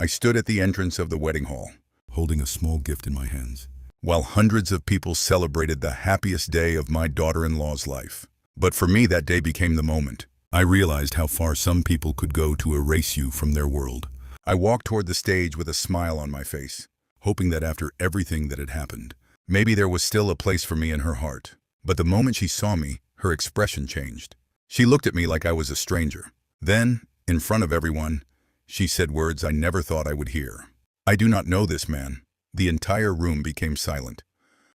I stood at the entrance of the wedding hall, holding a small gift in my hands, while hundreds of people celebrated the happiest day of my daughter-in-law's life. But for me, that day became the moment. I realized how far some people could go to erase you from their world. I walked toward the stage with a smile on my face, hoping that after everything that had happened, maybe there was still a place for me in her heart. But the moment she saw me, her expression changed. She looked at me like I was a stranger. Then, in front of everyone, she said words I never thought I would hear. "I do not know this man." The entire room became silent.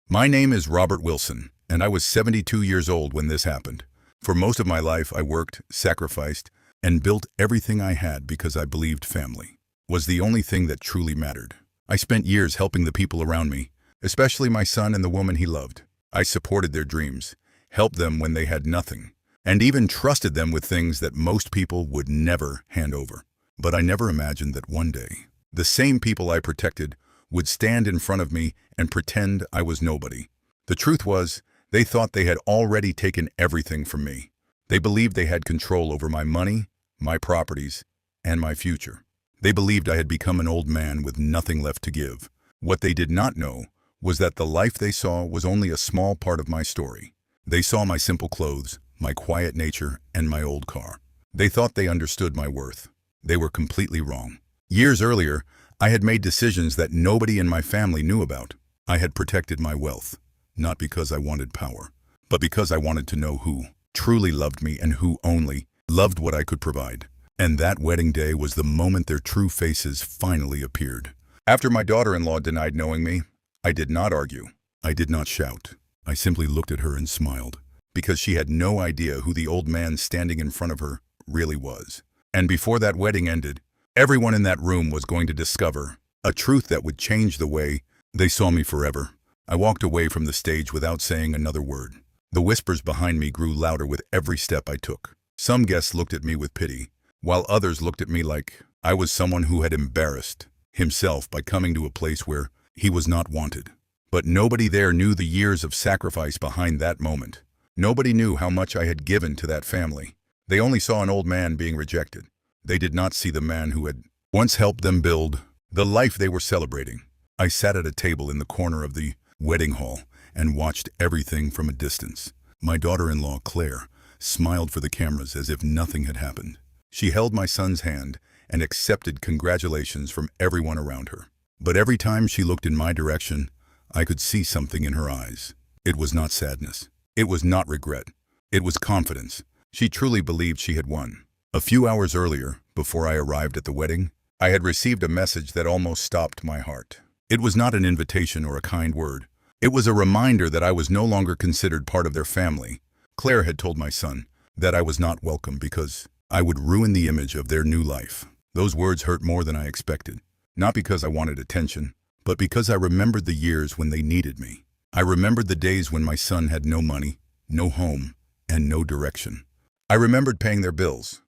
My name is Robert Wilson, and I was 72 years old when this happened. For most of my life, I worked, sacrificed, and built everything I had because I believed family was the only thing that truly mattered. I spent years helping the people around me, especially my son and the woman he loved. I supported their dreams, helped them when they had nothing, and even trusted them with things that most people would never hand over. But I never imagined that one day, the same people I protected would stand in front of me and pretend I was nobody. The truth was, they thought they had already taken everything from me. They believed they had control over my money, my properties, and my future. They believed I had become an old man with nothing left to give. What they did not know was that the life they saw was only a small part of my story. They saw my simple clothes, my quiet nature, and my old car. They thought they understood my worth. They were completely wrong. Years earlier, I had made decisions that nobody in my family knew about. I had protected my wealth, not because I wanted power, but because I wanted to know who truly loved me and who only loved what I could provide. And that wedding day was the moment their true faces finally appeared. After my daughter-in-law denied knowing me, I did not argue. I did not shout. I simply looked at her and smiled, because she had no idea who the old man standing in front of her really was. And before that wedding ended, everyone in that room was going to discover a truth that would change the way they saw me forever. I walked away from the stage without saying another word. The whispers behind me grew louder with every step I took. Some guests looked at me with pity, while others looked at me like I was someone who had embarrassed himself by coming to a place where he was not wanted. But nobody there knew the years of sacrifice behind that moment. Nobody knew how much I had given to that family. They only saw an old man being rejected. They did not see the man who had once helped them build the life they were celebrating. I sat at a table in the corner of the wedding hall and watched everything from a distance. My daughter-in-law, Claire, smiled for the cameras as if nothing had happened. She held my son's hand and accepted congratulations from everyone around her. But every time she looked in my direction, I could see something in her eyes. It was not sadness. It was not regret. It was confidence. She truly believed she had won. A few hours earlier, before I arrived at the wedding, I had received a message that almost stopped my heart. It was not an invitation or a kind word. It was a reminder that I was no longer considered part of their family. Claire had told my son that I was not welcome because I would ruin the image of their new life. Those words hurt more than I expected. Not because I wanted attention, but because I remembered the years when they needed me. I remembered the days when my son had no money, no home, and no direction. I remembered paying their bills,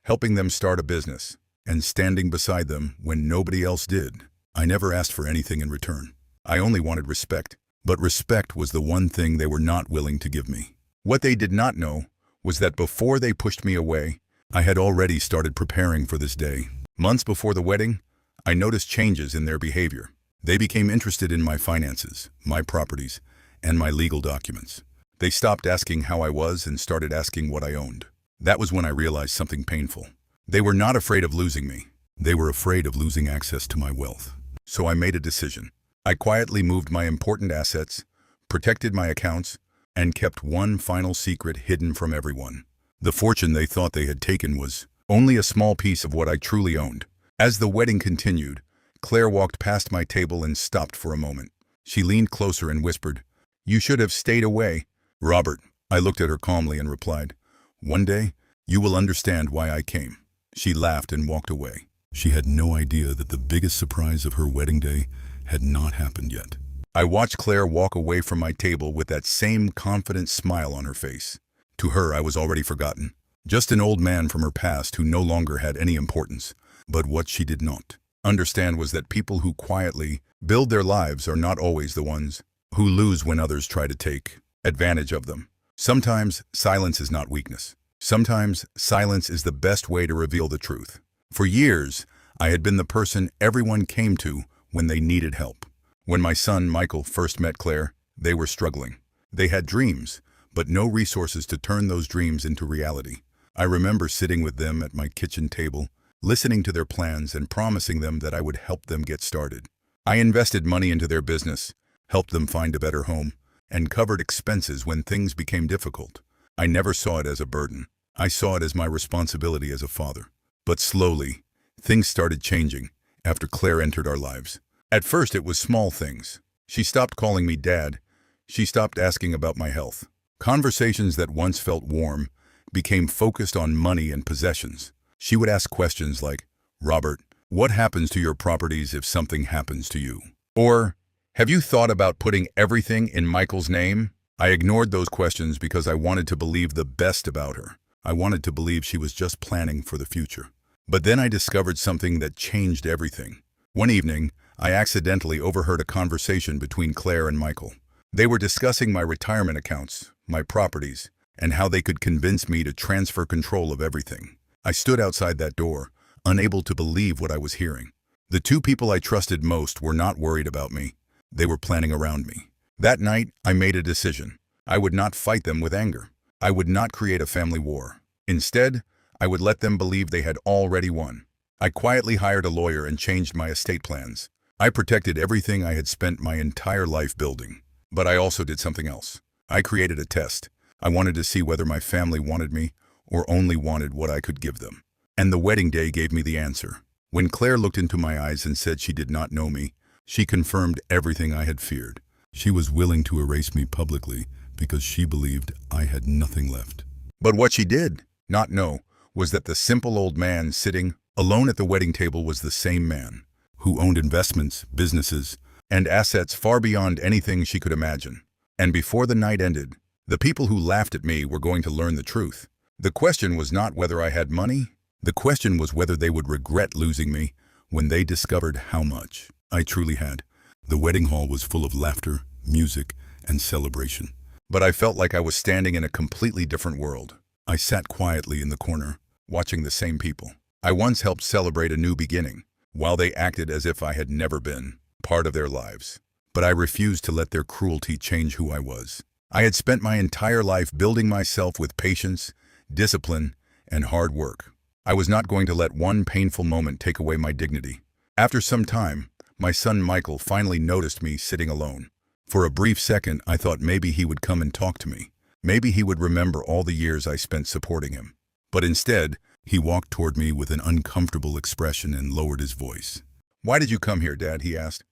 helping them start a business, and standing beside them when nobody else did. I never asked for anything in return. I only wanted respect, but respect was the one thing they were not willing to give me. What they did not know was that before they pushed me away, I had already started preparing for this day. Months before the wedding, I noticed changes in their behavior. They became interested in my finances, my properties, and my legal documents. They stopped asking how I was and started asking what I owned. That was when I realized something painful. They were not afraid of losing me. They were afraid of losing access to my wealth. So I made a decision. I quietly moved my important assets, protected my accounts, and kept one final secret hidden from everyone. The fortune they thought they had taken was only a small piece of what I truly owned. As the wedding continued, Claire walked past my table and stopped for a moment. She leaned closer and whispered, "You should have stayed away." "Robert," I looked at her calmly and replied, "one day, you will understand why I came." She laughed and walked away. She had no idea that the biggest surprise of her wedding day had not happened yet. I watched Claire walk away from my table with that same confident smile on her face. To her, I was already forgotten. Just an old man from her past who no longer had any importance. But what she did not understand was that people who quietly build their lives are not always the ones who lose when others try to take advantage of them. Sometimes silence is not weakness. Sometimes silence is the best way to reveal the truth. For years, I had been the person everyone came to when they needed help. When my son, Michael, first met Claire, they were struggling. They had dreams, but no resources to turn those dreams into reality. I remember sitting with them at my kitchen table, listening to their plans and promising them that I would help them get started. I invested money into their business, helped them find a better home, and covered expenses when things became difficult. I never saw it as a burden. I saw it as my responsibility as a father. But slowly, things started changing after Claire entered our lives. At first, it was small things. She stopped calling me Dad. She stopped asking about my health. Conversations that once felt warm became focused on money and possessions. She would ask questions like, "Robert, what happens to your properties if something happens to you?" Or, "Have you thought about putting everything in Michael's name?" I ignored those questions because I wanted to believe the best about her. I wanted to believe she was just planning for the future. But then I discovered something that changed everything. One evening, I accidentally overheard a conversation between Claire and Michael. They were discussing my retirement accounts, my properties, and how they could convince me to transfer control of everything. I stood outside that door, unable to believe what I was hearing. The two people I trusted most were not worried about me. They were planning around me. That night, I made a decision. I would not fight them with anger. I would not create a family war. Instead, I would let them believe they had already won. I quietly hired a lawyer and changed my estate plans. I protected everything I had spent my entire life building. But I also did something else. I created a test. I wanted to see whether my family wanted me or only wanted what I could give them. And the wedding day gave me the answer. When Claire looked into my eyes and said she did not know me, she confirmed everything I had feared. She was willing to erase me publicly because she believed I had nothing left. But what she did not know was that the simple old man sitting alone at the wedding table was the same man who owned investments, businesses, and assets far beyond anything she could imagine. And before the night ended, the people who laughed at me were going to learn the truth. The question was not whether I had money. The question was whether they would regret losing me when they discovered how much I truly had. The wedding hall was full of laughter, music, and celebration. But I felt like I was standing in a completely different world. I sat quietly in the corner, watching the same people I once helped celebrate a new beginning, while they acted as if I had never been part of their lives. But I refused to let their cruelty change who I was. I had spent my entire life building myself with patience, discipline, and hard work. I was not going to let one painful moment take away my dignity. After some time, my son Michael finally noticed me sitting alone. For a brief second, I thought maybe he would come and talk to me. Maybe he would remember all the years I spent supporting him. But instead, he walked toward me with an uncomfortable expression and lowered his voice. "Why did you come here, Dad?" he asked.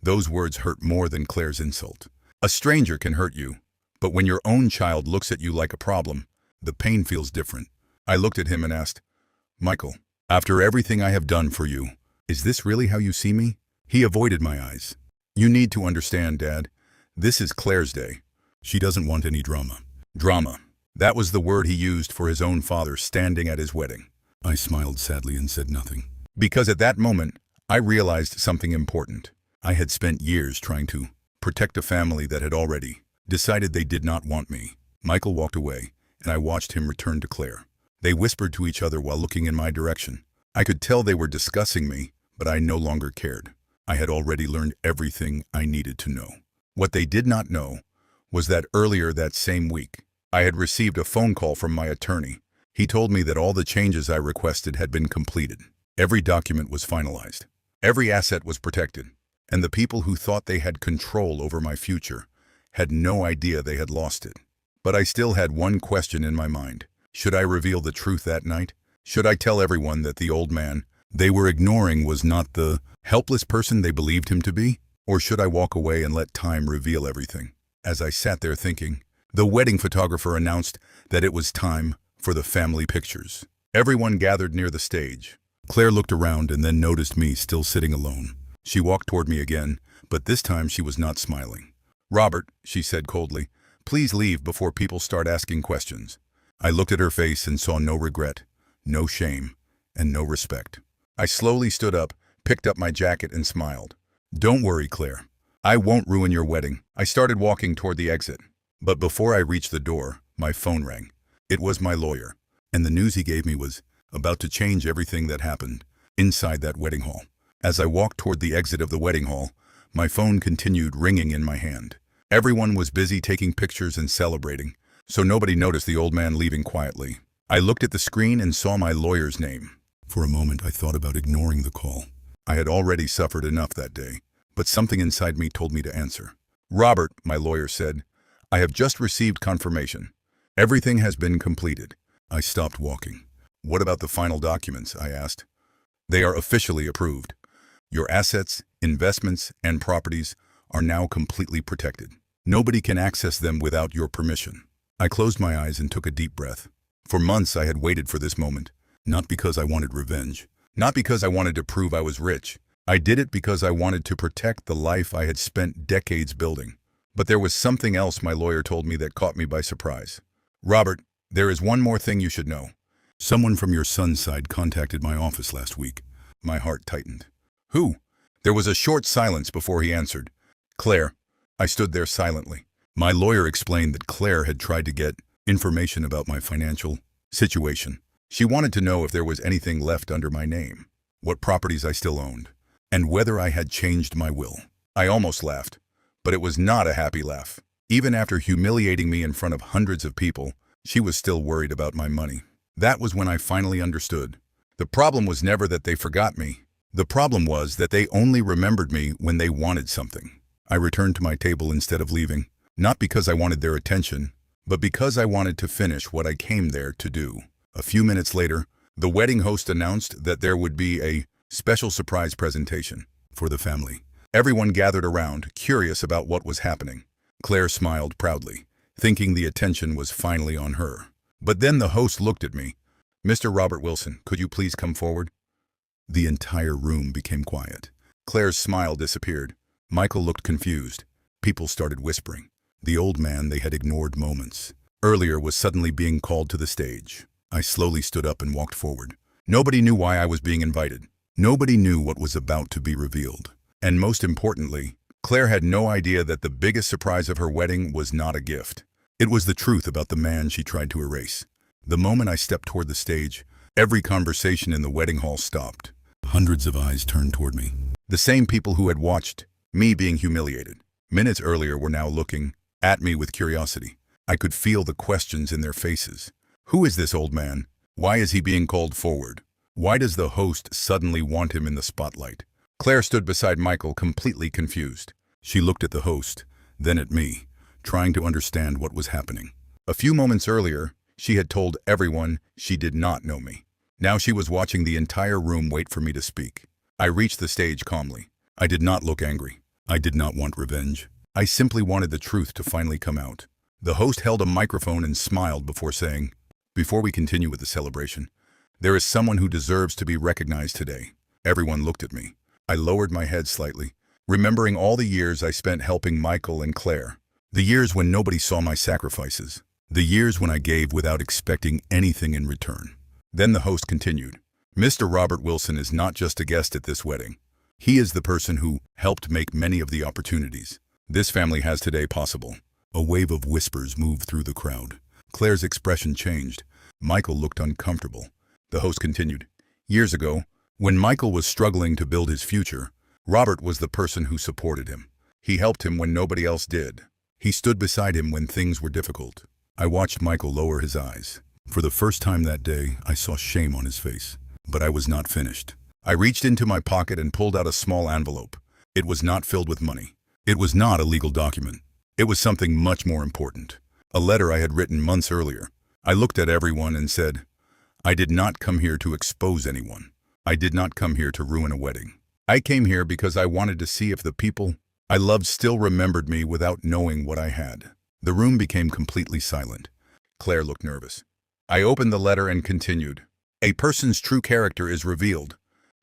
Those words hurt more than Claire's insult. A stranger can hurt you, but when your own child looks at you like a problem, the pain feels different. I looked at him and asked, "Michael, after everything I have done for you, is this really how you see me?" He avoided my eyes. "You need to understand, Dad. This is Claire's day. She doesn't want any drama." Drama. That was the word he used for his own father standing at his wedding. I smiled sadly and said nothing. Because at that moment, I realized something important. I had spent years trying to protect a family that had already decided they did not want me. Michael walked away, and I watched him return to Claire. They whispered to each other while looking in my direction. I could tell they were discussing me, but I no longer cared. I had already learned everything I needed to know. What they did not know was that earlier that same week, I had received a phone call from my attorney. He told me that all the changes I requested had been completed. Every document was finalized. Every asset was protected. And the people who thought they had control over my future had no idea they had lost it. But I still had one question in my mind. Should I reveal the truth that night? Should I tell everyone that the old man they were ignoring was not the helpless person they believed him to be? Or should I walk away and let time reveal everything? As I sat there thinking, the wedding photographer announced that it was time for the family pictures. Everyone gathered near the stage. Claire looked around and then noticed me still sitting alone. She walked toward me again, but this time she was not smiling. "Robert," she said coldly, "please leave before people start asking questions." I looked at her face and saw no regret, no shame, and no respect. I slowly stood up, picked up my jacket, and smiled. "Don't worry, Claire. I won't ruin your wedding." I started walking toward the exit. But before I reached the door, my phone rang. It was my lawyer, and the news he gave me was about to change everything that happened. inside that wedding hall. As I walked toward the exit of the wedding hall, my phone continued ringing in my hand. Everyone was busy taking pictures and celebrating, so nobody noticed the old man leaving quietly. I looked at the screen and saw my lawyer's name. For a moment, I thought about ignoring the call. I had already suffered enough that day, but something inside me told me to answer. "Robert," my lawyer said, "I have just received confirmation. Everything has been completed." I stopped walking. "What about the final documents?" I asked. "They are officially approved. Your assets, investments, and properties are now completely protected. Nobody can access them without your permission." I closed my eyes and took a deep breath. For months I had waited for this moment, not because I wanted revenge, not because I wanted to prove I was rich. I did it because I wanted to protect the life I had spent decades building. But there was something else my lawyer told me that caught me by surprise. "Robert, there is one more thing you should know. Someone from your son's side contacted my office last week." My heart tightened. "Who?" There was a short silence before he answered. "Claire." I stood there silently. My lawyer explained that Claire had tried to get information about my financial situation. She wanted to know if there was anything left under my name, what properties I still owned, and whether I had changed my will. I almost laughed, but it was not a happy laugh. Even after humiliating me in front of hundreds of people, she was still worried about my money. That was when I finally understood. The problem was never that they forgot me. The problem was that they only remembered me when they wanted something. I returned to my table instead of leaving, not because I wanted their attention, but because I wanted to finish what I came there to do. A few minutes later, the wedding host announced that there would be a special surprise presentation for the family. Everyone gathered around, curious about what was happening. Claire smiled proudly, thinking the attention was finally on her. But then the host looked at me. "Mr. Robert Wilson, could you please come forward?" The entire room became quiet. Claire's smile disappeared. Michael looked confused. People started whispering. The old man they had ignored moments earlier was suddenly being called to the stage. I slowly stood up and walked forward. Nobody knew why I was being invited. Nobody knew what was about to be revealed. And most importantly, Claire had no idea that the biggest surprise of her wedding was not a gift. It was the truth about the man she tried to erase. The moment I stepped toward the stage, every conversation in the wedding hall stopped. Hundreds of eyes turned toward me. The same people who had watched me being humiliated minutes earlier were now looking at me with curiosity. I could feel the questions in their faces. Who is this old man? Why is he being called forward? Why does the host suddenly want him in the spotlight? Claire stood beside Michael, completely confused. She looked at the host, then at me, trying to understand what was happening. A few moments earlier, she had told everyone she did not know me. Now she was watching the entire room wait for me to speak. I reached the stage calmly. I did not look angry. I did not want revenge. I simply wanted the truth to finally come out. The host held a microphone and smiled before saying, "Before we continue with the celebration, there is someone who deserves to be recognized today." Everyone looked at me. I lowered my head slightly, remembering all the years I spent helping Michael and Claire. The years when nobody saw my sacrifices. The years when I gave without expecting anything in return. Then the host continued, "Mr. Robert Wilson is not just a guest at this wedding. He is the person who helped make many of the opportunities this family has today possible." A wave of whispers moved through the crowd. Claire's expression changed. Michael looked uncomfortable. The host continued, "Years ago, when Michael was struggling to build his future, Robert was the person who supported him. He helped him when nobody else did. He stood beside him when things were difficult." I watched Michael lower his eyes. For the first time that day, I saw shame on his face. But I was not finished. I reached into my pocket and pulled out a small envelope. It was not filled with money. It was not a legal document. It was something much more important. A letter I had written months earlier. I looked at everyone and said, "I did not come here to expose anyone. I did not come here to ruin a wedding. I came here because I wanted to see if the people I loved still remembered me without knowing what I had." The room became completely silent. Claire looked nervous. I opened the letter and continued, "A person's true character is revealed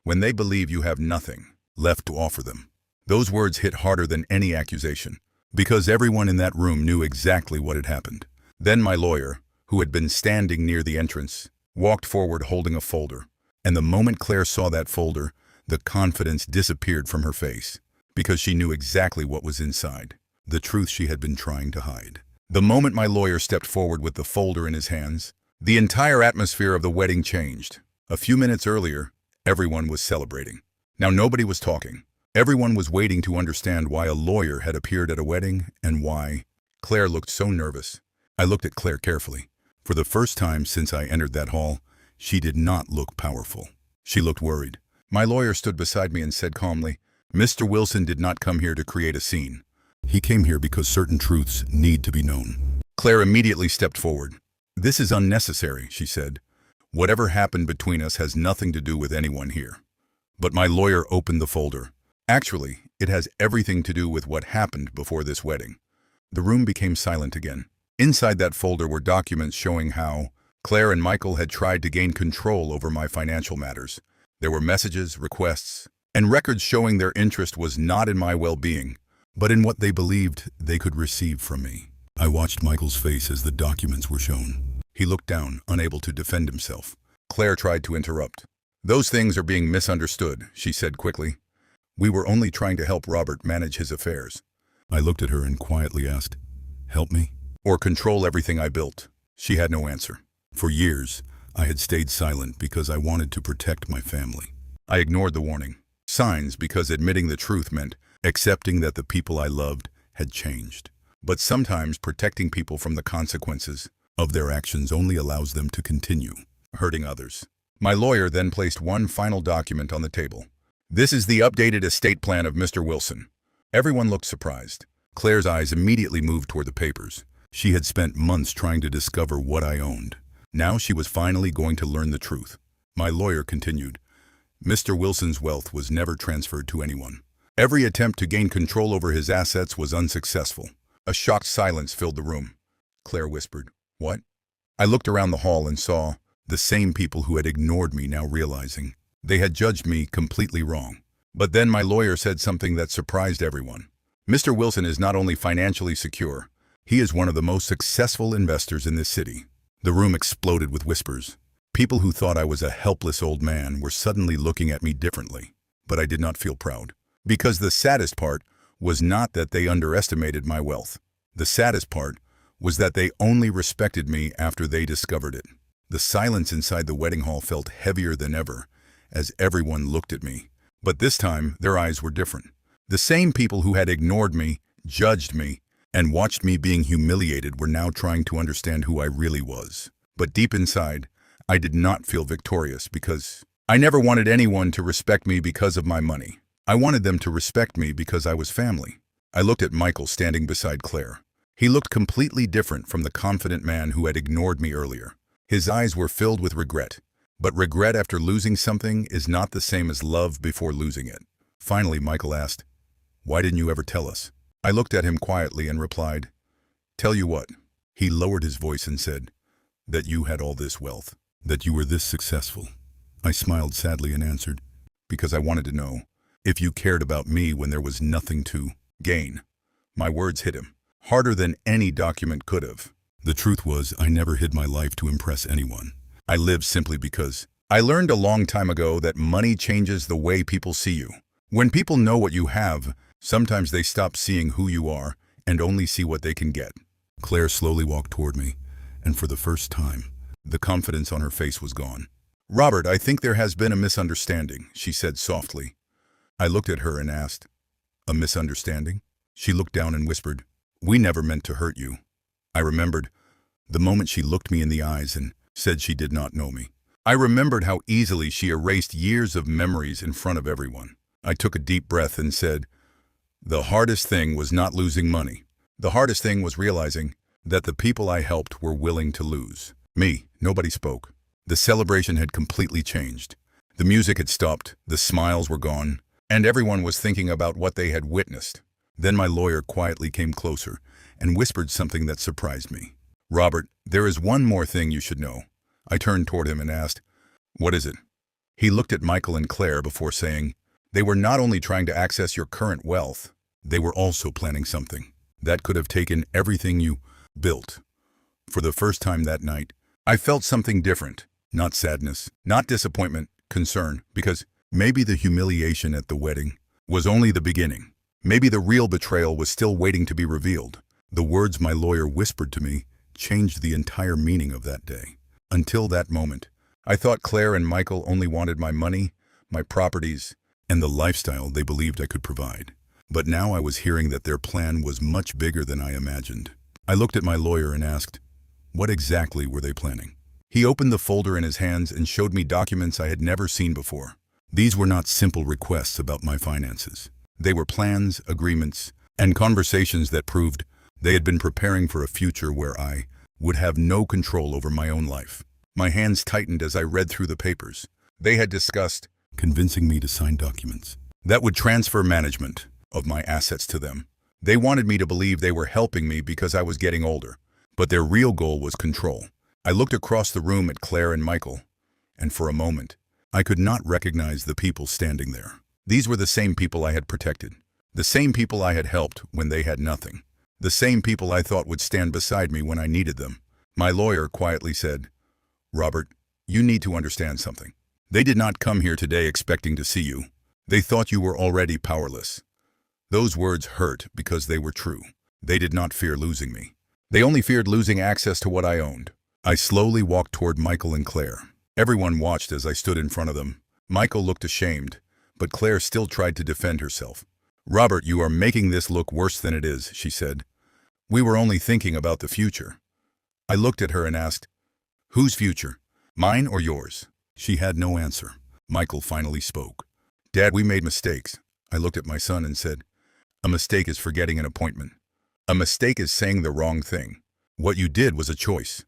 when they believe you have nothing left to offer them." Those words hit harder than any accusation, because everyone in that room knew exactly what had happened. Then my lawyer, who had been standing near the entrance, walked forward holding a folder. And the moment Claire saw that folder, the confidence disappeared from her face, because she knew exactly what was inside, the truth she had been trying to hide. The moment my lawyer stepped forward with the folder in his hands, the entire atmosphere of the wedding changed. A few minutes earlier, Everyone was celebrating. Now nobody was talking. Everyone was waiting to understand why a lawyer had appeared at a wedding and why. Claire looked so nervous. I looked at Claire carefully. For the first time since I entered that hall, she did not look powerful. She looked worried. My lawyer stood beside me and said calmly, "Mr. Wilson did not come here to create a scene. He came here because certain truths need to be known." Claire immediately stepped forward. "This is unnecessary," she said. "Whatever happened between us has nothing to do with anyone here." But my lawyer opened the folder. "Actually, it has everything to do with what happened before this wedding." The room became silent again. Inside that folder were documents showing how Claire and Michael had tried to gain control over my financial matters. There were messages, requests, and records showing their interest was not in my well-being, but in what they believed they could receive from me. I watched Michael's face as the documents were shown. He looked down, unable to defend himself. Claire tried to interrupt. "Those things are being misunderstood," she said quickly. "We were only trying to help Robert manage his affairs." I looked at her and quietly asked, "Help me?" "Or control everything I built?" She had no answer. For years, I had stayed silent because I wanted to protect my family. I ignored the warning signs because admitting the truth meant accepting that the people I loved had changed. But sometimes protecting people from the consequences of their actions only allows them to continue hurting others. My lawyer then placed one final document on the table. "This is the updated estate plan of Mr. Wilson." Everyone looked surprised. Claire's eyes immediately moved toward the papers. She had spent months trying to discover what I owned. Now she was finally going to learn the truth. My lawyer continued, "Mr. Wilson's wealth was never transferred to anyone. Every attempt to gain control over his assets was unsuccessful." A shocked silence filled the room. Claire whispered, "What?" I looked around the hall and saw the same people who had ignored me now realizing they had judged me completely wrong. But then my lawyer said something that surprised everyone. "Mr. Wilson is not only financially secure, he is one of the most successful investors in this city." The room exploded with whispers. People who thought I was a helpless old man were suddenly looking at me differently. But I did not feel proud. Because the saddest part was not that they underestimated my wealth. The saddest part was that they only respected me after they discovered it. The silence inside the wedding hall felt heavier than ever as everyone looked at me. But this time, their eyes were different. The same people who had ignored me, judged me, and watched me being humiliated were now trying to understand who I really was. But deep inside, I did not feel victorious because I never wanted anyone to respect me because of my money. I wanted them to respect me because I was family. I looked at Michael standing beside Claire. He looked completely different from the confident man who had ignored me earlier. His eyes were filled with regret. But regret after losing something is not the same as love before losing it. Finally, Michael asked, "Why didn't you ever tell us?" I looked at him quietly and replied, "Tell you what." He lowered his voice and said, "That you had all this wealth, that you were this successful." I smiled sadly and answered, "Because I wanted to know if you cared about me when there was nothing to gain." My words hit him, harder than any document could have. The truth was, I never hid my life to impress anyone. I lived simply because I learned a long time ago that money changes the way people see you. When people know what you have, sometimes they stop seeing who you are and only see what they can get. Claire slowly walked toward me, and for the first time, the confidence on her face was gone. "Robert, I think there has been a misunderstanding," she said softly. I looked at her and asked, "A misunderstanding?" She looked down and whispered, "We never meant to hurt you." I remembered the moment she looked me in the eyes and said she did not know me. I remembered how easily she erased years of memories in front of everyone. I took a deep breath and said, "The hardest thing was not losing money. The hardest thing was realizing that the people I helped were willing to lose me." Nobody spoke. The celebration had completely changed. The music had stopped, the smiles were gone, and everyone was thinking about what they had witnessed. Then my lawyer quietly came closer and whispered something that surprised me. "Robert, there is one more thing you should know." I turned toward him and asked, "What is it?" He looked at Michael and Claire before saying, "They were not only trying to access your current wealth, they were also planning something that could have taken everything you built." For the first time that night, I felt something different. Not sadness, not disappointment, concern, because maybe the humiliation at the wedding was only the beginning. Maybe the real betrayal was still waiting to be revealed. The words my lawyer whispered to me changed the entire meaning of that day. Until that moment, I thought Claire and Michael only wanted my money, my properties, and the lifestyle they believed I could provide. But now I was hearing that their plan was much bigger than I imagined. I looked at my lawyer and asked, what exactly were they planning? He opened the folder in his hands and showed me documents I had never seen before. These were not simple requests about my finances. They were plans, agreements, and conversations that proved they had been preparing for a future where I would have no control over my own life. My hands tightened as I read through the papers. They had discussed convincing me to sign documents that would transfer management of my assets to them. They wanted me to believe they were helping me because I was getting older, but their real goal was control. I looked across the room at Claire and Michael, and for a moment, I could not recognize the people standing there. These were the same people I had protected, the same people I had helped when they had nothing, the same people I thought would stand beside me when I needed them. My lawyer quietly said, Robert, you need to understand something. They did not come here today expecting to see you. They thought you were already powerless. Those words hurt because they were true. They did not fear losing me. They only feared losing access to what I owned. I slowly walked toward Michael and Claire. Everyone watched as I stood in front of them. Michael looked ashamed, but Claire still tried to defend herself. Robert, you are making this look worse than it is, she said. We were only thinking about the future. I looked at her and asked, whose future? Mine or yours? She had no answer. Michael finally spoke. Dad, we made mistakes. I looked at my son and said, a mistake is forgetting an appointment. A mistake is saying the wrong thing. What you did was a choice.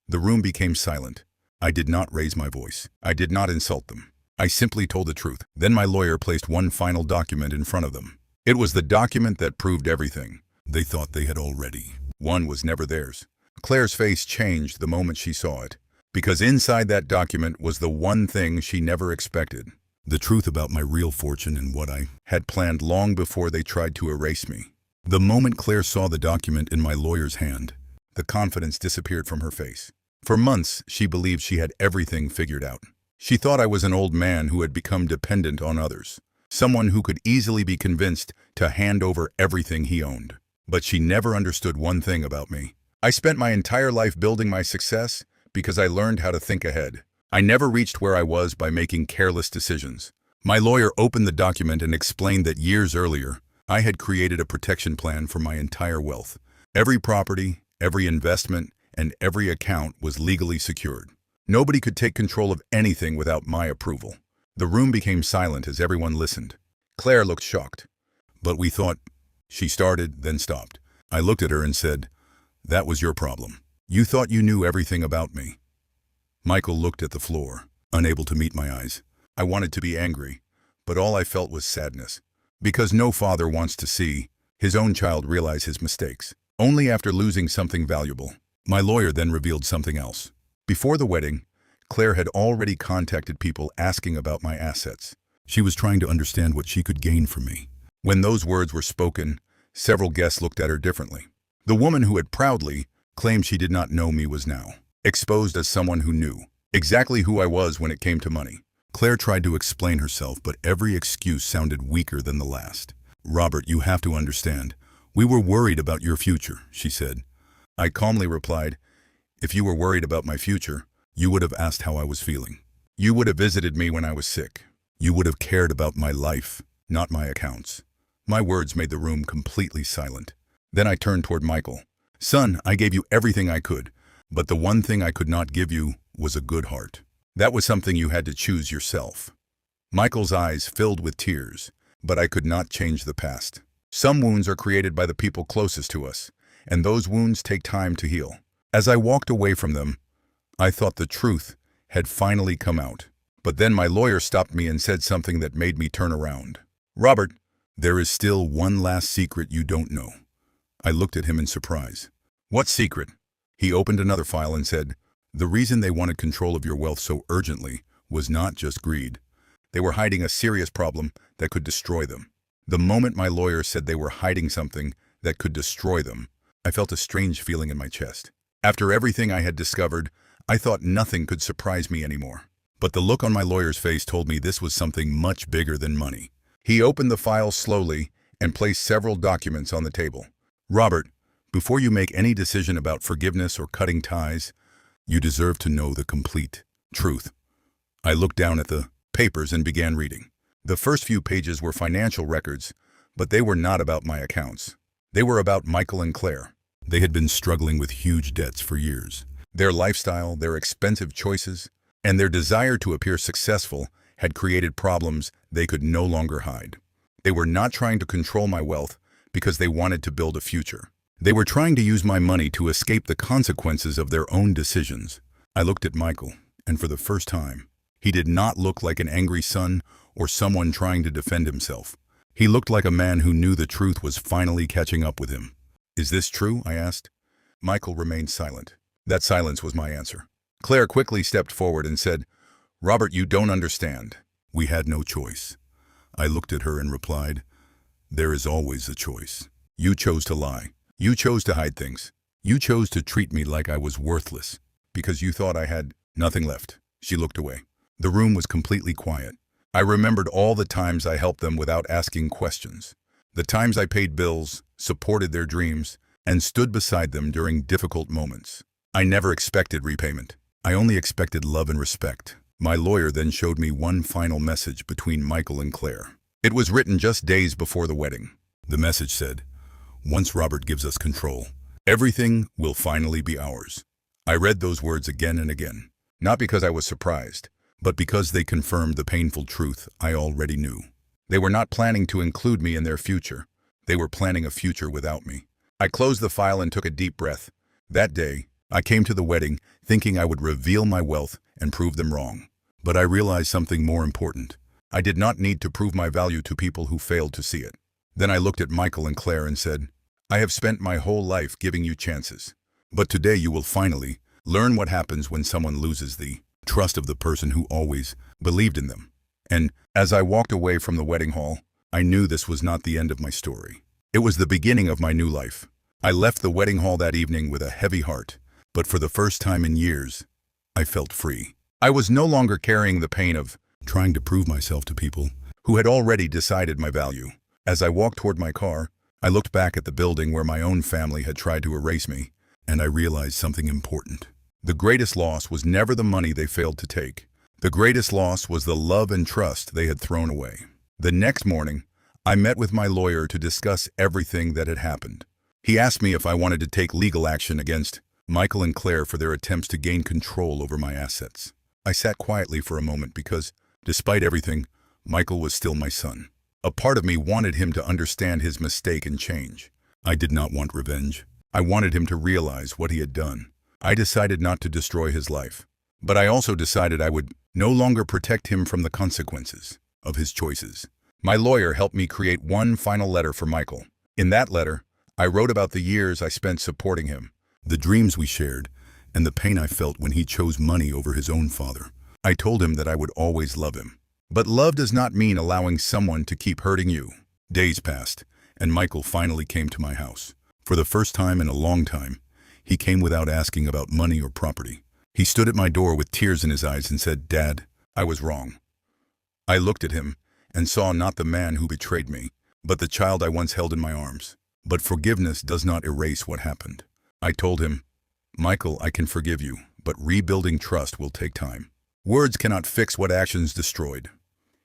The room became silent. I did not raise my voice. I did not insult them. I simply told the truth. Then my lawyer placed one final document in front of them. It was the document that proved everything they thought they had already. One was never theirs. Claire's face changed the moment she saw it, because inside that document was the one thing she never expected. The truth about my real fortune and what I had planned long before they tried to erase me. The moment Claire saw the document in my lawyer's hand, the confidence disappeared from her face. For months, she believed she had everything figured out. She thought I was an old man who had become dependent on others, someone who could easily be convinced to hand over everything he owned. But she never understood one thing about me. I spent my entire life building my success because I learned how to think ahead. I never reached where I was by making careless decisions. My lawyer opened the document and explained that years earlier, I had created a protection plan for my entire wealth. Every property, every investment, and every account was legally secured. Nobody could take control of anything without my approval. The room became silent as everyone listened. Claire looked shocked. But we thought, she started, then stopped. I looked at her and said, that was your problem. You thought you knew everything about me. Michael looked at the floor, unable to meet my eyes. I wanted to be angry, but all I felt was sadness. Because no father wants to see his own child realize his mistakes. Only after losing something valuable. My lawyer then revealed something else. Before the wedding, Claire had already contacted people asking about my assets. She was trying to understand what she could gain from me. When those words were spoken, several guests looked at her differently. The woman who had proudly claimed she did not know me was now exposed as someone who knew exactly who I was when it came to money. Claire tried to explain herself, but every excuse sounded weaker than the last. Robert, you have to understand. We were worried about your future, she said. I calmly replied, if you were worried about my future, you would have asked how I was feeling. You would have visited me when I was sick. You would have cared about my life, not my accounts. My words made the room completely silent. Then I turned toward Michael. Son, I gave you everything I could, but the one thing I could not give you was a good heart. That was something you had to choose yourself. Michael's eyes filled with tears, but I could not change the past. Some wounds are created by the people closest to us, and those wounds take time to heal. As I walked away from them, I thought the truth had finally come out. But then my lawyer stopped me and said something that made me turn around. Robert, there is still one last secret you don't know. I looked at him in surprise. What secret? He opened another file and said, the reason they wanted control of your wealth so urgently was not just greed. They were hiding a serious problem that could destroy them. The moment my lawyer said they were hiding something that could destroy them, I felt a strange feeling in my chest. After everything I had discovered, I thought nothing could surprise me anymore. But the look on my lawyer's face told me this was something much bigger than money. He opened the file slowly and placed several documents on the table. Robert, before you make any decision about forgiveness or cutting ties, you deserve to know the complete truth. I looked down at the papers and began reading. The first few pages were financial records, but they were not about my accounts. They were about Michael and Claire. They had been struggling with huge debts for years. Their lifestyle, their expensive choices, and their desire to appear successful had created problems they could no longer hide. They were not trying to control my wealth because they wanted to build a future. They were trying to use my money to escape the consequences of their own decisions. I looked at Michael, and for the first time, he did not look like an angry son or someone trying to defend himself. He looked like a man who knew the truth was finally catching up with him. "Is this true?" I asked. Michael remained silent. That silence was my answer. Claire quickly stepped forward and said, "Robert, you don't understand." We had no choice. I looked at her and replied, "There is always a choice. You chose to lie. You chose to hide things. You chose to treat me like I was worthless because you thought I had nothing left." She looked away. The room was completely quiet. I remembered all the times I helped them without asking questions. The times I paid bills, supported their dreams, and stood beside them during difficult moments. I never expected repayment. I only expected love and respect. My lawyer then showed me one final message between Michael and Claire. It was written just days before the wedding. The message said, "Once Robert gives us control, everything will finally be ours." I read those words again and again, not because I was surprised, but because they confirmed the painful truth I already knew. They were not planning to include me in their future. They were planning a future without me. I closed the file and took a deep breath. That day, I came to the wedding thinking I would reveal my wealth and prove them wrong. But I realized something more important. I did not need to prove my value to people who failed to see it. Then I looked at Michael and Claire and said, "I have spent my whole life giving you chances. But today you will finally learn what happens when someone loses the trust of the person who always believed in them." And as I walked away from the wedding hall, I knew this was not the end of my story. It was the beginning of my new life. I left the wedding hall that evening with a heavy heart, but for the first time in years, I felt free. I was no longer carrying the pain of trying to prove myself to people who had already decided my value. As I walked toward my car, I looked back at the building where my own family had tried to erase me, and I realized something important. The greatest loss was never the money they failed to take. The greatest loss was the love and trust they had thrown away. The next morning, I met with my lawyer to discuss everything that had happened. He asked me if I wanted to take legal action against Michael and Claire for their attempts to gain control over my assets. I sat quietly for a moment because, despite everything, Michael was still my son. A part of me wanted him to understand his mistake and change. I did not want revenge. I wanted him to realize what he had done. I decided not to destroy his life, but I also decided I would no longer protect him from the consequences of his choices. My lawyer helped me create one final letter for Michael. In that letter, I wrote about the years I spent supporting him, the dreams we shared, and the pain I felt when he chose money over his own father. I told him that I would always love him. But love does not mean allowing someone to keep hurting you. Days passed, and Michael finally came to my house. For the first time in a long time, he came without asking about money or property. He stood at my door with tears in his eyes and said, "Dad, I was wrong." I looked at him and saw not the man who betrayed me, but the child I once held in my arms. But forgiveness does not erase what happened. I told him, "Michael, I can forgive you, but rebuilding trust will take time. Words cannot fix what actions destroyed."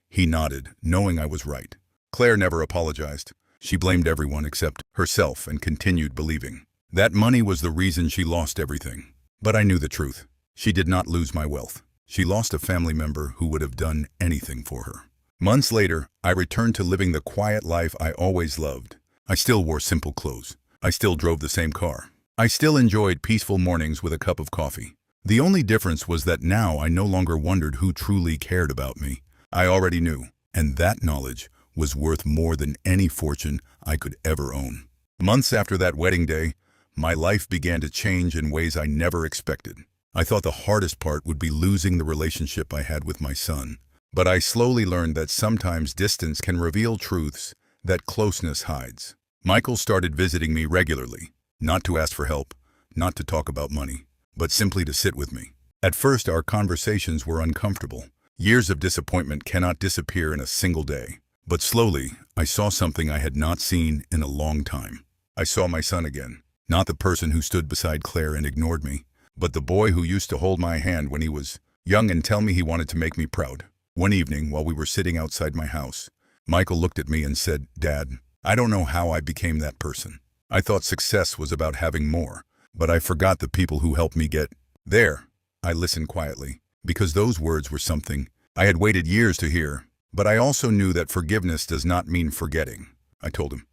He nodded, knowing I was right. Claire never apologized. She blamed everyone except herself and continued believing that money was the reason she lost everything. But I knew the truth. She did not lose my wealth. She lost a family member who would have done anything for her. Months later, I returned to living the quiet life I always loved. I still wore simple clothes. I still drove the same car. I still enjoyed peaceful mornings with a cup of coffee. The only difference was that now I no longer wondered who truly cared about me. I already knew, and that knowledge was worth more than any fortune I could ever own. Months after that wedding day, my life began to change in ways I never expected. I thought the hardest part would be losing the relationship I had with my son. But I slowly learned that sometimes distance can reveal truths that closeness hides. Michael started visiting me regularly, not to ask for help, not to talk about money, but simply to sit with me. At first, our conversations were uncomfortable. Years of disappointment cannot disappear in a single day. But slowly, I saw something I had not seen in a long time. I saw my son again, not the person who stood beside Claire and ignored me, but the boy who used to hold my hand when he was young and tell me he wanted to make me proud. One evening, while we were sitting outside my house, Michael looked at me and said, "Dad, I don't know how I became that person. I thought success was about having more, but I forgot the people who helped me get there." I listened quietly, because those words were something I had waited years to hear, but I also knew that forgiveness does not mean forgetting. I told him,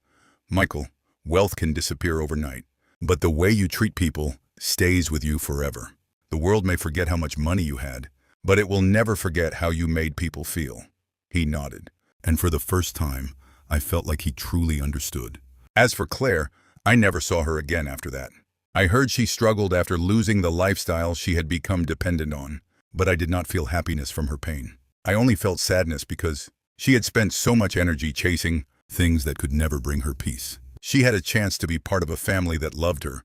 "Michael, wealth can disappear overnight, but the way you treat people stays with you forever. The world may forget how much money you had, but it will never forget how you made people feel." He nodded, and for the first time, I felt like he truly understood. As for Claire, I never saw her again after that. I heard she struggled after losing the lifestyle she had become dependent on, but I did not feel happiness from her pain. I only felt sadness because she had spent so much energy chasing things that could never bring her peace. She had a chance to be part of a family that loved her,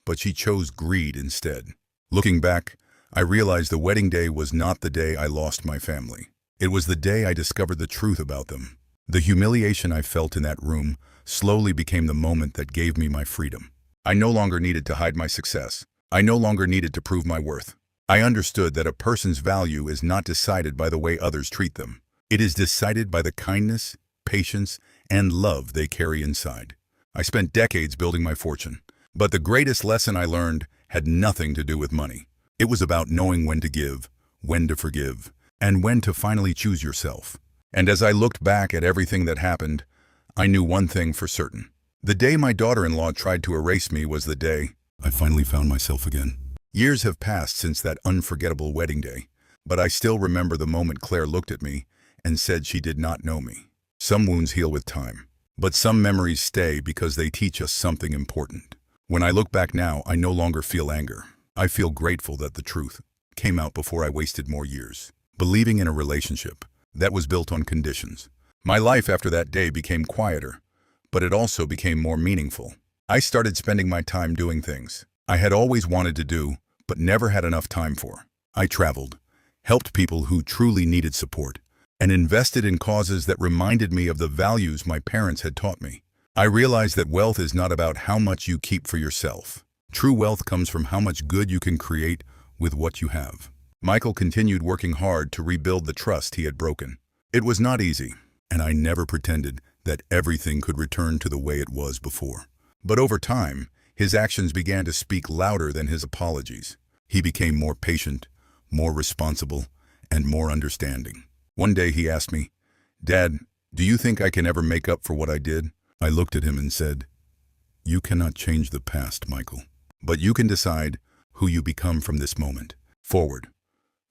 but she chose greed instead. Looking back, I realized the wedding day was not the day I lost my family. It was the day I discovered the truth about them. The humiliation I felt in that room slowly became the moment that gave me my freedom. I no longer needed to hide my success. I no longer needed to prove my worth. I understood that a person's value is not decided by the way others treat them. It is decided by the kindness, patience, and love they carry inside. I spent decades building my fortune, but the greatest lesson I learned had nothing to do with money. It was about knowing when to give, when to forgive, and when to finally choose yourself. And as I looked back at everything that happened, I knew one thing for certain. The day my daughter-in-law tried to erase me was the day I finally found myself again. Years have passed since that unforgettable wedding day, but I still remember the moment Claire looked at me and said she did not know me. Some wounds heal with time, but some memories stay because they teach us something important. When I look back now, I no longer feel anger. I feel grateful that the truth came out before I wasted more years, believing in a relationship that was built on conditions. My life after that day became quieter, but it also became more meaningful. I started spending my time doing things I had always wanted to do, but never had enough time for. I traveled, helped people who truly needed support, and invested in causes that reminded me of the values my parents had taught me. I realized that wealth is not about how much you keep for yourself. True wealth comes from how much good you can create with what you have. Michael continued working hard to rebuild the trust he had broken. It was not easy, and I never pretended that everything could return to the way it was before. But over time, his actions began to speak louder than his apologies. He became more patient, more responsible, and more understanding. One day he asked me, "Dad, do you think I can ever make up for what I did?" I looked at him and said, "You cannot change the past, Michael, but you can decide who you become from this moment forward."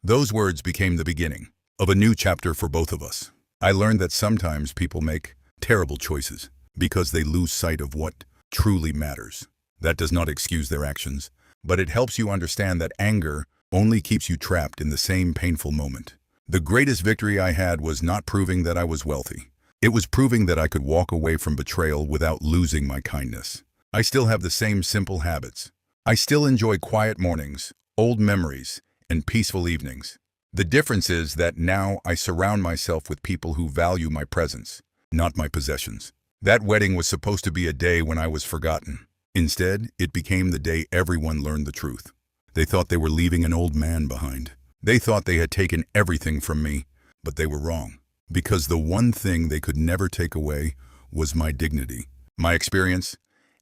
Those words became the beginning of a new chapter for both of us. I learned that sometimes people make terrible choices because they lose sight of what truly matters. That does not excuse their actions, but it helps you understand that anger only keeps you trapped in the same painful moment. The greatest victory I had was not proving that I was wealthy. It was proving that I could walk away from betrayal without losing my kindness. I still have the same simple habits. I still enjoy quiet mornings, old memories, and peaceful evenings. The difference is that now I surround myself with people who value my presence, not my possessions. That wedding was supposed to be a day when I was forgotten. Instead, it became the day everyone learned the truth. They thought they were leaving an old man behind. They thought they had taken everything from me, but they were wrong. Because the one thing they could never take away was my dignity, my experience,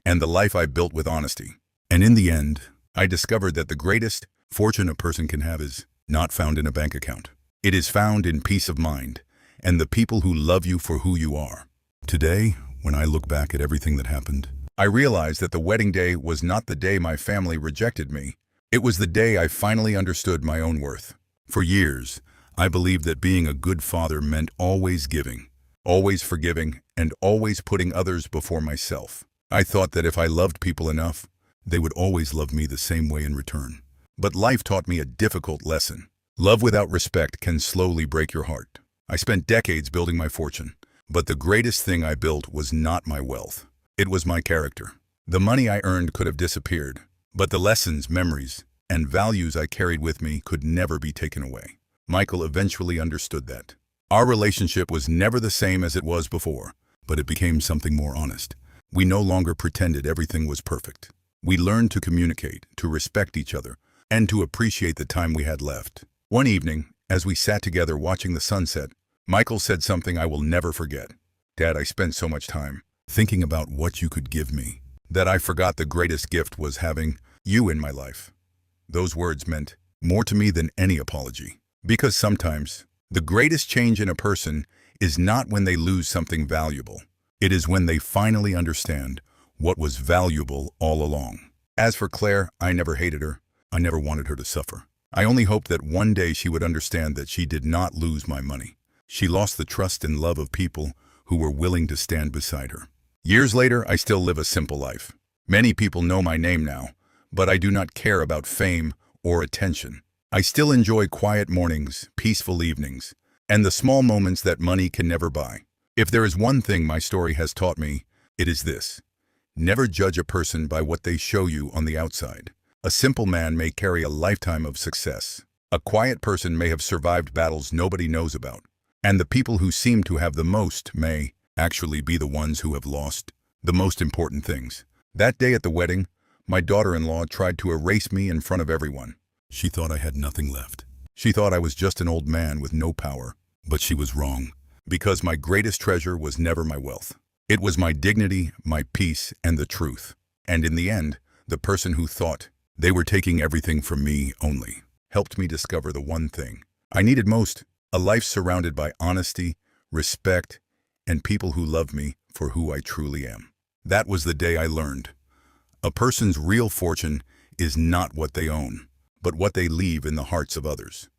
and the life I built with honesty. And in the end, I discovered that the greatest fortune a person can have is not found in a bank account. It is found in peace of mind and the people who love you for who you are. Today, when I look back at everything that happened, I realize that the wedding day was not the day my family rejected me. It was the day I finally understood my own worth. For years, I believed that being a good father meant always giving, always forgiving, and always putting others before myself. I thought that if I loved people enough, they would always love me the same way in return. But life taught me a difficult lesson. Love without respect can slowly break your heart. I spent decades building my fortune, but the greatest thing I built was not my wealth. It was my character. The money I earned could have disappeared, but the lessons, memories, and values I carried with me could never be taken away. Michael eventually understood that. Our relationship was never the same as it was before, but it became something more honest. We no longer pretended everything was perfect. We learned to communicate, to respect each other, and to appreciate the time we had left. One evening, As we sat together watching the sunset, Michael said something I will never forget. "Dad, I spent so much time thinking about what you could give me, that I forgot the greatest gift was having you in my life." Those words meant more to me than any apology. Because sometimes, the greatest change in a person is not when they lose something valuable. It is when they finally understand what was valuable all along. As for Claire, I never hated her. I never wanted her to suffer. I only hoped that one day she would understand that she did not lose my money. She lost the trust and love of people who were willing to stand beside her. Years later, I still live a simple life. Many people know my name now, but I do not care about fame or attention. I still enjoy quiet mornings, peaceful evenings, and the small moments that money can never buy. If there is one thing my story has taught me, it is this: never judge a person by what they show you on the outside. A simple man may carry a lifetime of success. A quiet person may have survived battles nobody knows about. And the people who seem to have the most may actually be the ones who have lost the most important things. That day at the wedding, my daughter-in-law tried to erase me in front of everyone. She thought I had nothing left. She thought I was just an old man with no power. But she was wrong, because my greatest treasure was never my wealth. It was my dignity, my peace, and the truth. And in the end, the person who thought they were taking everything from me only helped me discover the one thing I needed most: a life surrounded by honesty, respect, and people who love me for who I truly am. That was the day I learned. A person's real fortune is not what they own, but what they leave in the hearts of others.